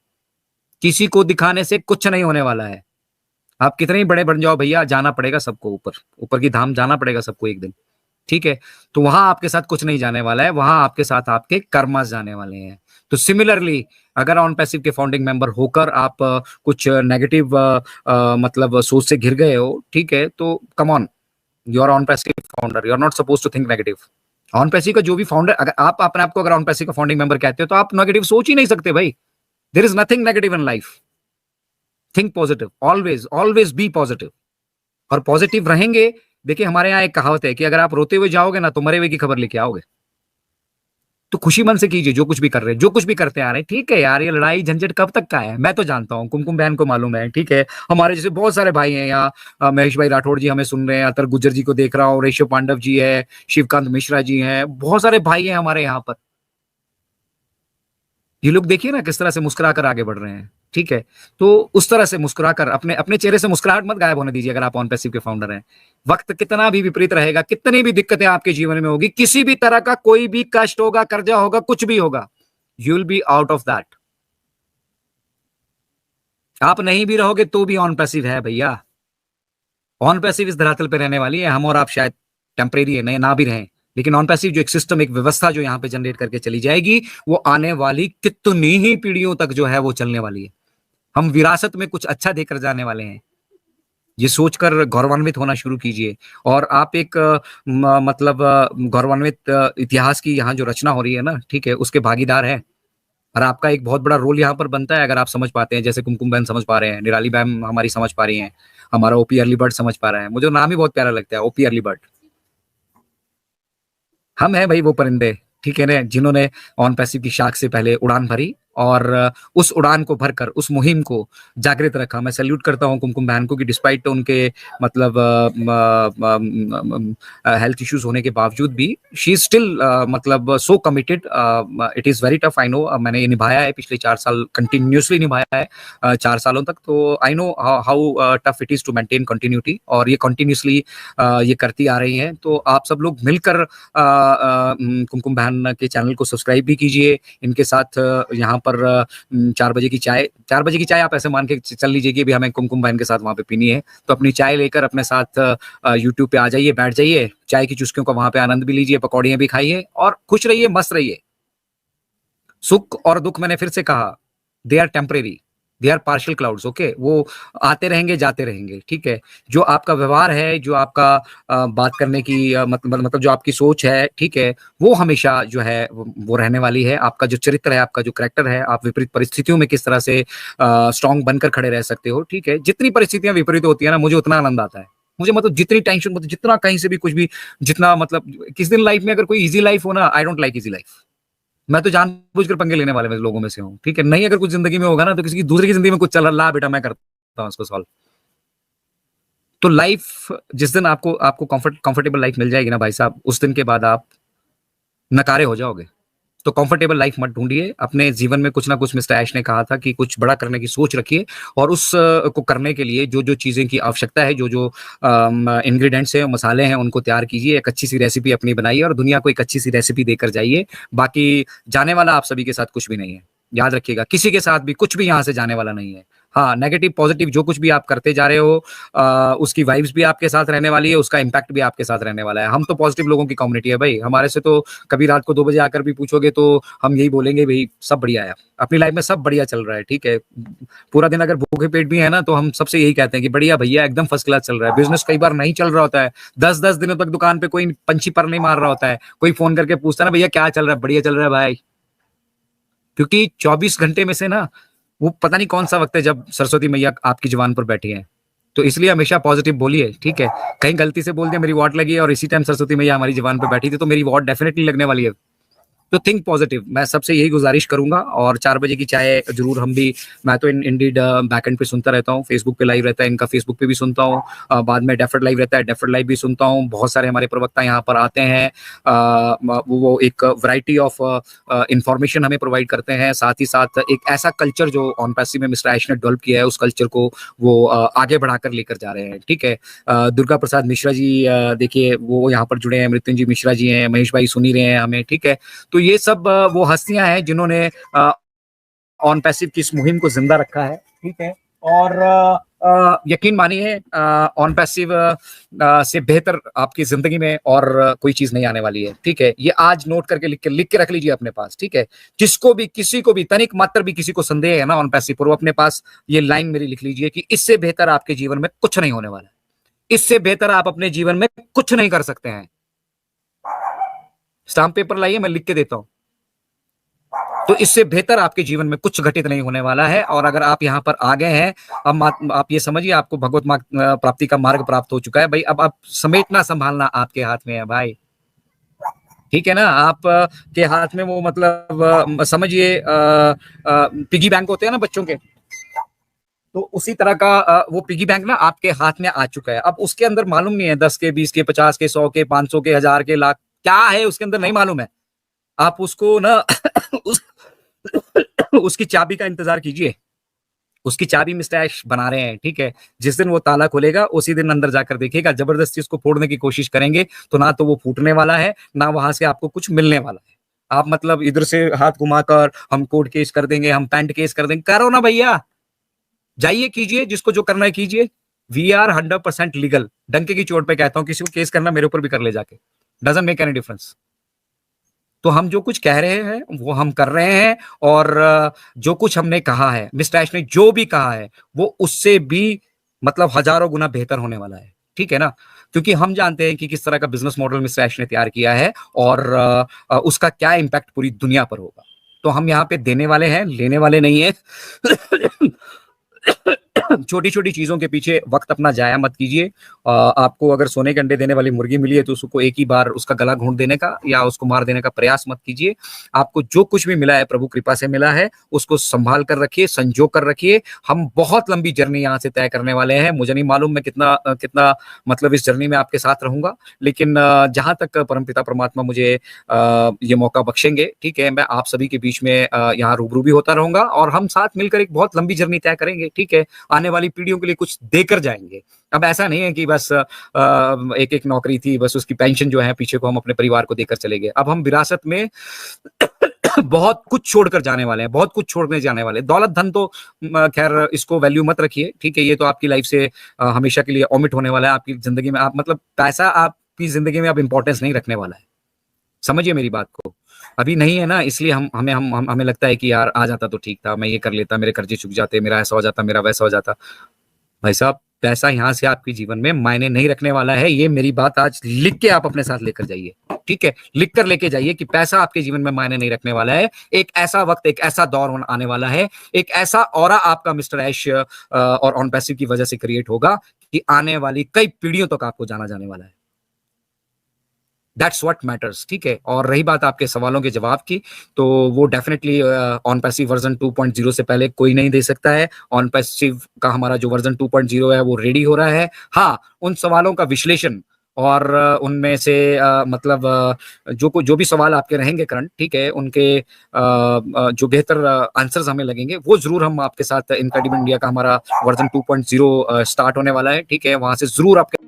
किसी को दिखाने से कुछ नहीं होने वाला है। आप कितने ही बड़े बन जाओ भैया, जाना पड़ेगा सबको, ऊपर ऊपर की धाम जाना पड़ेगा सबको एक दिन, ठीक है। तो वहां आपके साथ कुछ नहीं जाने वाला है, वहां आपके साथ आपके कर्मास जाने वाले हैं। तो सिमिलरली अगर ऑन पैसिव के फाउंडिंग मेंबर होकर आप कुछ नेगेटिव मतलब सोच से घिर गए हो, ठीक है, तो come on, you are Onpassive founder, you are not suppose to think negative. Onpassive का जो भी फाउंडर, अगर आप अपने आपको अगर ऑन पैसिव का फाउंडिंग मेंबर कहते हो, तो आप नेगेटिव सोच ही नहीं सकते भाई। There is nothing negative in life. Think positive, always always be positive, और पॉजिटिव रहेंगे। देखिए हमारे यहाँ एक कहावत है कि अगर आप रोते हुए जाओगे ना, तो मरे हुए की खबर लेके आओगे। तो खुशी मन से कीजिए जो कुछ भी कर रहे हैं, जो कुछ भी करते आ रहे हैं, ठीक है यार। ये लड़ाई झंझट कब तक का है, मैं तो जानता हूँ, कुमकुम बहन को मालूम है, ठीक है। हमारे जैसे बहुत सारे भाई हैं यहाँ, महेश भाई राठौड़ जी हमें सुन रहे हैं, अतर गुज्जर जी को देख रहा हूँ, ऋषभ पांडव जी है, शिवकांत मिश्रा जी हैं, बहुत सारे भाई हैं हमारे यहाँ पर। ये लोग देखिए ना किस तरह से मुस्कुराकर आगे बढ़ रहे हैं, ठीक है। तो उस तरह से मुस्कुराकर अपने अपने चेहरे से मुस्कुराहट मत गायब होने दीजिए अगर आप ऑन पैसिव के फाउंडर हैं। वक्त कितना भी विपरीत रहेगा, कितनी भी दिक्कतें आपके जीवन में होगी, किसी भी तरह का कोई भी कष्ट होगा, कर्जा होगा, कुछ भी होगा, you will be out of that. आप नहीं भी रहोगे तो भी ऑन पैसिव है भैया। ऑन पैसिव इस धरातल पे रहने वाली है, हम और आप शायद टेम्परेरी है, नहीं ना भी रहें, लेकिन ऑन पैसिव जो एक सिस्टम, एक व्यवस्था जो यहाँ पे जनरेट करके चली जाएगी, वो आने वाली कितनी ही पीढ़ियों तक जो है वो चलने वाली है। हम विरासत में कुछ अच्छा देकर जाने वाले हैं, ये सोचकर गौरवान्वित होना शुरू कीजिए। और आप एक मतलब गौरवान्वित इतिहास की यहाँ जो रचना हो रही है ना, ठीक है, उसके भागीदार हैं, और आपका एक बहुत बड़ा रोल यहाँ पर बनता है अगर आप समझ पाते हैं, जैसे कुमकुम बहन समझ पा रहे हैं, निराली बहन हमारी समझ पा रही हैं, हमारा ओपी अर्ली बर्ड समझ पा रहा है। मुझे नाम ही बहुत प्यारा लगता है, ओपी अर्ली बर्ड। हम हैं भाई वो परिंदे, ठीक है ना, जिन्होंने ऑन पैसिव की शाख से पहले उड़ान भरी, और उस उड़ान को भरकर उस मुहिम को जागृत रखा। मैं सैल्यूट करता हूं कुमकुम बहन को कि डिस्पाइट उनके मतलब हेल्थ इश्यूज होने के बावजूद भी शी इज स्टिल मतलब सो committed. It is very tough, I know. मैंने ये निभाया है पिछले 4 साल, कंटिन्यूसली निभाया है 4 सालों तक, तो I know how tough it is to maintain continuity, और ये कंटिन्यूसली ये करती आ रही हैं। तो आप सब लोग मिलकर कुमकुम बहन के चैनल को सब्सक्राइब भी कीजिए, इनके साथ यहाँ पर 4 बजे की चाय, 4 बजे की चाय आप ऐसे मान के चल लीजिए कि अभी हमें कुमकुम बहन के साथ वहां पे पीनी है, तो अपनी चाय लेकर अपने साथ यूट्यूब पे आ जाइए, बैठ जाइए, चाय की चुस्कियों का वहां पे आनंद भी लीजिए, पकौड़ियां भी खाइए, और खुश रहिए, मस्त रहिए। सुख और दुख, मैंने फिर से कहा, they are temporary, they are partial clouds, okay. वो आते रहेंगे, जाते रहेंगे, ठीक है। जो आपका व्यवहार है, जो आपका बात करने की मतलब जो आपकी सोच है, ठीक है, वो हमेशा जो है वो रहने वाली है। आपका जो चरित्र है, आपका जो कैरेक्टर है, आप विपरीत परिस्थितियों में किस तरह से स्ट्रांग बनकर खड़े रह सकते हो, ठीक है। जितनी परिस्थितियां विपरीत होती है ना, मुझे उतना आनंद आता है। मुझे मतलब जितनी टेंशन, मतलब जितना कहीं से भी कुछ भी, जितना मतलब किस दिन लाइफ में अगर कोई इजी लाइफ हो ना, I don't like easy life. मैं तो जानबूझकर पंगे लेने वाले लोगों में से हूँ, ठीक है। नहीं अगर कुछ जिंदगी में होगा ना, तो किसी की दूसरे की जिंदगी में कुछ चल रहा, बेटा मैं करता हूँ इसको सॉल्व। तो लाइफ जिस दिन आपको आपको कंफर्टेबल लाइफ मिल जाएगी ना भाई साहब, उस दिन के बाद आप नकारे हो जाओगे। तो कंफर्टेबल लाइफ मत ढूंढिए अपने जीवन में। कुछ ना कुछ मिस्टर ऐश ने कहा था कि कुछ बड़ा करने की सोच रखिए, और उस को करने के लिए जो जो चीजें की आवश्यकता है, जो जो इंग्रेडिएंट्स हैं, मसाले हैं, उनको तैयार कीजिए, एक अच्छी सी रेसिपी अपनी बनाइए, और दुनिया को एक अच्छी सी रेसिपी देकर जाइए। बाकी जाने वाला आप सभी के साथ कुछ भी नहीं है, याद रखिएगा, किसी के साथ भी कुछ भी यहाँ से जाने वाला नहीं है। हाँ, नेगेटिव पॉजिटिव जो कुछ भी आप करते जा रहे हो उसकी वाइब्स भी आपके साथ रहने वाली है, उसका इम्पैक्ट भी आपके साथ रहने वाला है। हम तो पॉजिटिव लोगों की कम्युनिटी है भाई, हमारे से तो कभी रात को 2 बजे आकर भी पूछोगे तो हम यही बोलेंगे भाई सब बढ़िया है, अपनी लाइफ में सब बढ़िया चल रहा है, ठीक है। पूरा दिन अगर भूखे पेट भी है ना तो हम सबसे यही कहते हैं कि बढ़िया भैया एकदम फर्स्ट क्लास चल रहा है। बिजनेस कई बार नहीं चल रहा होता है, 10-10 दिनों तक दुकान पे कोई पंछी पर नहीं मार रहा होता है, कोई फोन करके पूछता है ना भैया क्या चल रहा है, बढ़िया चल रहा है भाई। क्योंकि 24 घंटे में से ना वो पता नहीं कौन सा वक्त है जब सरस्वती मैया आपकी जुबान पर बैठी है। तो इसलिए हमेशा पॉजिटिव बोलिए, ठीक है। कहीं गलती से बोल दिया मेरी वॉट लगी है और इसी टाइम सरस्वती मैया हमारी जुबान पर बैठी थी तो मेरी वॉट डेफिनेटली लगने वाली है। तो थिंक पॉजिटिव, मैं सबसे यही गुजारिश करूंगा। और 4 बजे की चाय जरूर हम भी, मैं तो इंडीड बैकएंड पे सुनता रहता हूँ, फेसबुक पे लाइव रहता है इनका, फेसबुक पे भी सुनता हूँ, बाद में डेफर्ड लाइव रहता है, डेफर्ड लाइव भी सुनता हूँ। बहुत सारे हमारे प्रवक्ता यहाँ पर आते हैं, वो एक वैरायटी ऑफ इंफॉर्मेशन हमें प्रोवाइड करते हैं। साथ ही साथ एक ऐसा कल्चर जो ऑन पैसिव में मिस्टर ऐश ने डेवलप किया है, उस कल्चर को वो आगे बढ़ाकर लेकर जा रहे हैं, ठीक है। दुर्गा प्रसाद मिश्रा जी देखिए वो यहाँ पर जुड़े हैं, मृत्युंजय मिश्रा जी हैं, महेश भाई सुन ही रहे हैं हमें, ठीक है। तो ये सब वो हस्तियां हैं जिन्होंने ऑन पैसिव की इस मुहिम को जिंदा रखा है, ठीक है। और यकीन मानिए ऑन पैसिव से बेहतर आपकी जिंदगी में और कोई चीज नहीं आने वाली है, ठीक है। ये आज नोट करके लिख के रख लीजिए अपने पास, ठीक है। जिसको भी, किसी को भी तनिक मात्र भी किसी को संदेह है ना ऑन पैसिव पर, वो अपने पास ये लाइन मेरी लिख लीजिए कि इससे बेहतर आपके जीवन में कुछ नहीं होने वाला है, इससे बेहतर आप अपने जीवन में कुछ नहीं कर सकते हैं। स्टाम्प पेपर लाइए, मैं लिख के देता हूं। तो इससे बेहतर आपके जीवन में कुछ घटित नहीं होने वाला है। और अगर आप यहाँ पर आ गए हैं, अब आप ये समझिए आपको भगवत मार्ग प्राप्ति का मार्ग प्राप्त हो चुका है भाई। अब आप समेटना संभालना आपके हाथ में है भाई, ठीक है ना। आप के हाथ में वो मतलब समझिए पिगी बैंक होते हैं ना बच्चों के, तो उसी तरह का वो पिगी बैंक ना आपके हाथ में आ चुका है। अब उसके अंदर मालूम नहीं है 10 के, 20 के, 50 के, 100 के, 500 के, 1000 के, लाख क्या है उसके अंदर नहीं मालूम है। आप उसको ना उस, उसकी चाबी का इंतजार कीजिए। उसकी चाबी मिस्टर ऐश बना रहे हैं, ठीक है। जिस दिन वो ताला खोलेगा उसी दिन अंदर जाकर देखिएगा, जबरदस्ती उसको फोड़ने की कोशिश करेंगे तो ना तो वो फूटने वाला है, ना वहां से आपको कुछ मिलने वाला है। आप मतलब इधर से हाथ घुमाकर हम कोर्ट केस कर देंगे, हम पैंट केस कर देंगे, करो ना भैया, जाइए कीजिए, जिसको जो करना है कीजिए। वी आर 100% लीगल, डंके की चोट पे कहता हूं, किसी को केस करना मेरे ऊपर भी कर ले जाके, डजंट मेक एनी डिफरेंस। तो हम जो कुछ कह रहे हैं वो हम कर रहे हैं, और जो कुछ हमने कहा है, मिस्टर ऐश ने जो भी कहा है वो उससे भी मतलब हजारों गुना बेहतर होने वाला है, ठीक है ना। क्योंकि हम जानते हैं कि किस तरह का बिजनेस मॉडल मिस्टर ऐश ने तैयार किया है और उसका क्या इंपैक्ट पूरी दुनिया पर होगा। तो हम यहाँ पे देने वाले हैं, लेने वाले नहीं है। छोटी छोटी चीजों के पीछे वक्त अपना जाया मत कीजिए। आपको अगर सोने के अंडे देने वाली मुर्गी मिली है तो उसको एक ही बार उसका गला घोंट देने का या उसको मार देने का प्रयास मत कीजिए। आपको जो कुछ भी मिला है प्रभु कृपा से मिला है, उसको संभाल कर रखिए, संजो कर रखिए। हम बहुत लंबी जर्नी यहाँ से तय करने वाले हैं। मुझे नहीं मालूम मैं कितना कितना मतलब इस जर्नी में आपके साथ रहूंगा, लेकिन जहां तक परमपिता परमात्मा मुझे ये मौका बख्शेंगे, ठीक है, मैं आप सभी के बीच में यहाँ रूबरू भी होता रहूंगा और हम साथ मिलकर एक बहुत लंबी जर्नी तय करेंगे, ठीक है। आने वाली पीढ़ियों के लिए कुछ देकर जाएंगे। अब ऐसा नहीं है कि बस एक एक नौकरी थी, बस उसकी पेंशन जो है पीछे को हम अपने परिवार को देकर चले गए। अब हम विरासत में बहुत कुछ छोड़कर जाने वाले हैं, बहुत कुछ छोड़ने जाने वाले हैं। दौलत धन तो खैर इसको वैल्यू मत रखिए, ठीक है। ये तो आपकी लाइफ से हमेशा के लिए ओमिट होने वाला है आपकी जिंदगी में। आप मतलब पैसा आपकी जिंदगी में अब इंपॉर्टेंस नहीं रखने वाला है, समझिए मेरी बात को। अभी नहीं है ना, इसलिए हमें लगता है कि यार आ जाता तो ठीक था, मैं ये कर लेता, मेरे कर्जे चुक जाते, मेरा ऐसा हो जाता, मेरा वैसा हो जाता। भाई साहब पैसा यहाँ से आपके जीवन में मायने नहीं रखने वाला है। ये मेरी बात आज लिख के आप अपने साथ लेकर जाइए, ठीक है। लिख कर लेके जाइए कि पैसा आपके जीवन में मायने नहीं रखने वाला है। एक ऐसा वक्त, एक ऐसा दौर आने वाला है, एक ऐसा ऑरा आपका मिस्टर ऐश और ऑन पैसिव की वजह से क्रिएट होगा कि आने वाली कई पीढ़ियों तक आपको जाना जाने वाला है। दैट्स व्हाट मैटर्स, ठीक है। और रही बात आपके सवालों के जवाब की, तो वो डेफिनेटली ऑन पैसिव वर्जन 2.0 से पहले कोई नहीं दे सकता है। ऑन पैसिव का हमारा जो वर्जन 2.0 है वो रेडी हो रहा है। हाँ, उन सवालों का विश्लेषण और उनमें से मतलब जो भी सवाल आपके रहेंगे करंट, ठीक है, उनके जो बेहतर आंसर्स हमें लगेंगे वो जरूर हम आपके साथ इनक्रेडिबल इंडिया का हमारा वर्जन 2.0 स्टार्ट होने वाला है, ठीक है। वहां से जरूर आपके